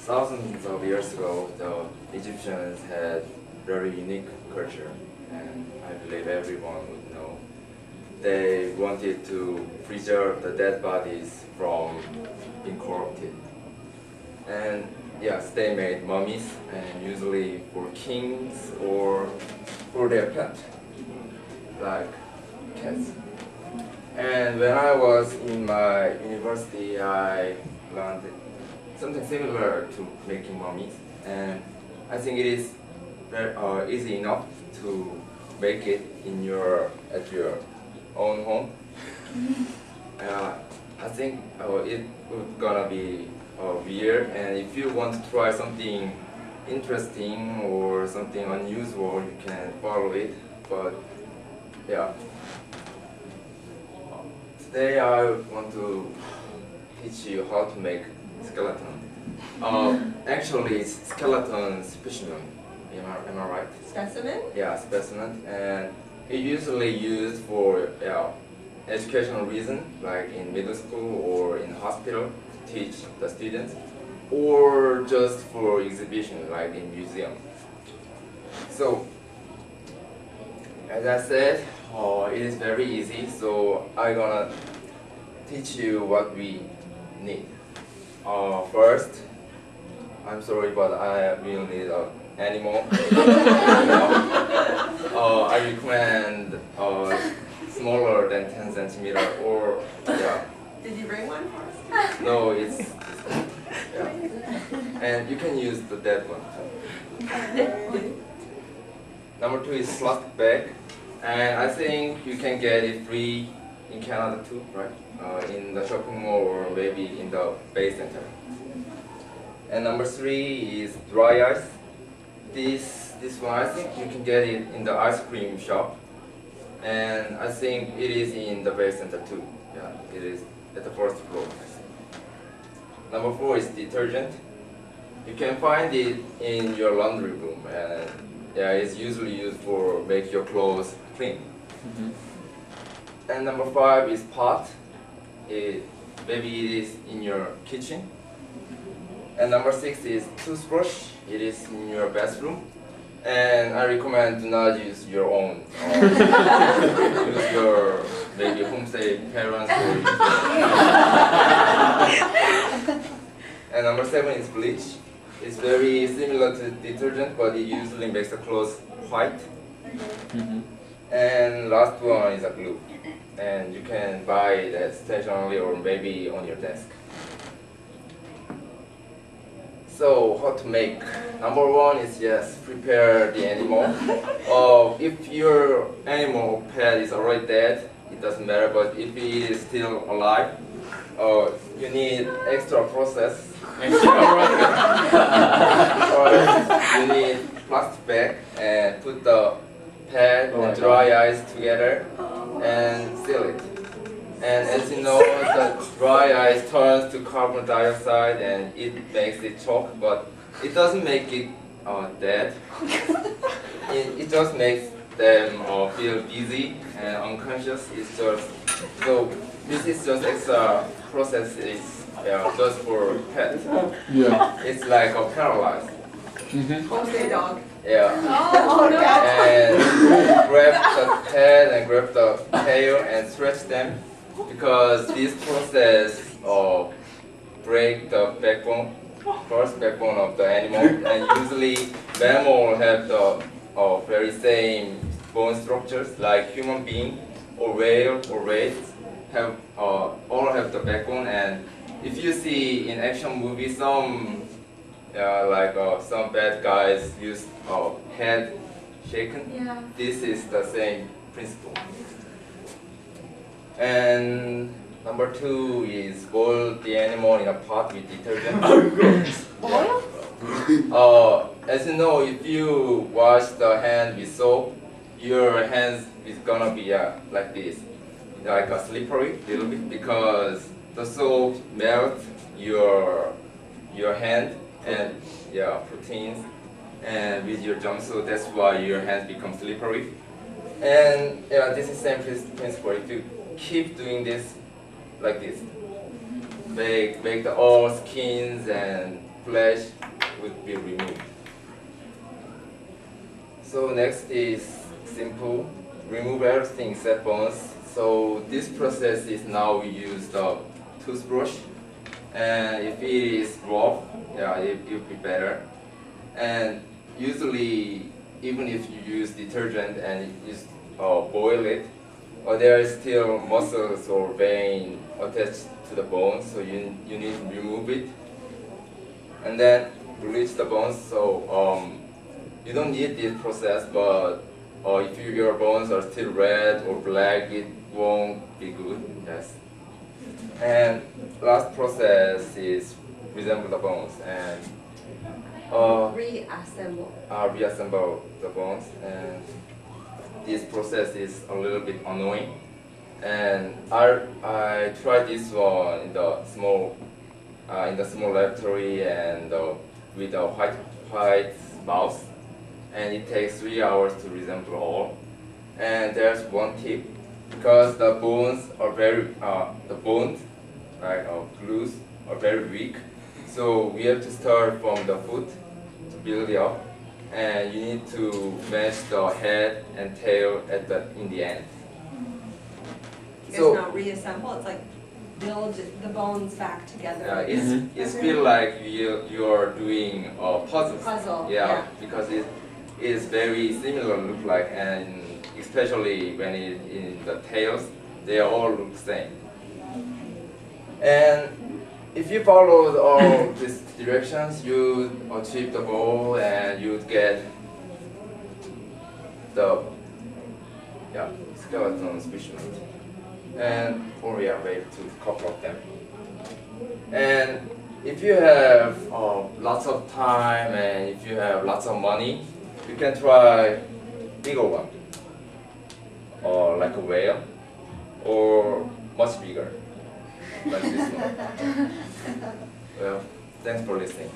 thousands of years ago, the Egyptians had very unique culture, and I believe everyone would know. They wanted to preserve the dead bodies from being corrupted. And yes, they made mummies, and usually for kings or for their pet, like cats. And when I was in my university, I learned something similar to making mummies, and I think it is very easy enough to make it at your own home. I think it would gonna be weird, and if you want to try something interesting or something unusual, you can follow it. But yeah, today I want to teach you how to make skeleton. Actually, it's skeleton specimen. Am I right? Specimen? Yeah, specimen, and it's usually used for educational reason, like in middle school or in hospital to teach the students, or just for exhibition, like in museum. So, as I said, it is very easy. So I'm gonna teach you what we need. First, I'm sorry, but I will need an animal. I recommend smaller than 10 centimeter or yeah. Did you bring one for us? No, it's yeah. And you can use the dead one. Number 2 is slot bag, and I think you can get it free in Canada too, right? In the shopping mall or maybe in the Bay Center. And number 3 is dry ice. This one, I think you can get it in the ice cream shop, and I think it is in the Bay Center too. Yeah, it is at the first floor, I think. Number 4 is detergent. You can find it in your laundry room, and yeah, it's usually used for make your clothes clean. And number 5 is pot. Maybe it is in your kitchen. And number 6 is toothbrush. It is in your bathroom. And I recommend do not use your own. Use your maybe homestay parents or And number 7 is bleach. It's very similar to detergent, but it usually makes the clothes white. And last one is a glue. And you can buy it at stationery or maybe on your desk. So how to make? Number 1 is just prepare the animal. If your animal or pet is already dead, it doesn't matter. But if it is still alive, you need extra process. You need plastic bag and put the pad and dry ice together and seal it. And as you know, the dry ice turns to carbon dioxide and it makes it choke, but it doesn't make it dead. It just makes them feel dizzy and unconscious. It's just so this is just extra process. Is just for pets. Yeah. It's like a paralyzed. Homestay dog. Yeah. Oh, no. And grab the head and grab the tail and stretch them, because this process break the backbone, first backbone of the animal, and usually mammal have the very same bone structures like human being or whale or rays have all have the backbone. And if you see in action movies, some some bad guys use head shaken. Yeah. This is the same principle. And number 2 is boil the animal in a pot with detergent. Boil? As you know, if you wash the hand with soap, your hands is gonna be like this, like a slippery little bit, because the soap melts your hand and proteins and with your jumpsuit, that's why your hands become slippery. And this is same principle. If you keep doing this like this, make the all skins and flesh would be removed. So next is simple, remove everything except bones. So this process is now we use the toothbrush, and if it is rough, yeah, it will be better. And usually, even if you use detergent and you just boil it, there is still muscles or vein attached to the bones, so you need to remove it. And then release the bones. So you don't need this process, but if your bones are still red or black, it won't be good. Yes. And last process is reassemble the bones and reassemble the bones. And this process is a little bit annoying. And I tried this one in the small laboratory and with a white mouse, and it takes 3 hours to reassemble all. And there's one tip, because the bones are glues are very weak, so we have to start from the foot to build it up, and you need to match the head and tail in the end. You guys not reassemble, it's like build the bones back together. It's feel like you're doing a puzzle. Yeah, because it is very similar look like, and especially when it in the tails, they all look the same. And if you follow all these directions, you achieve the goal and you get the skeleton specimen. And we are wait to a couple of them. And if you have lots of time and if you have lots of money, you can try bigger one, or like a whale, or much bigger, like this one. Well, thanks for listening.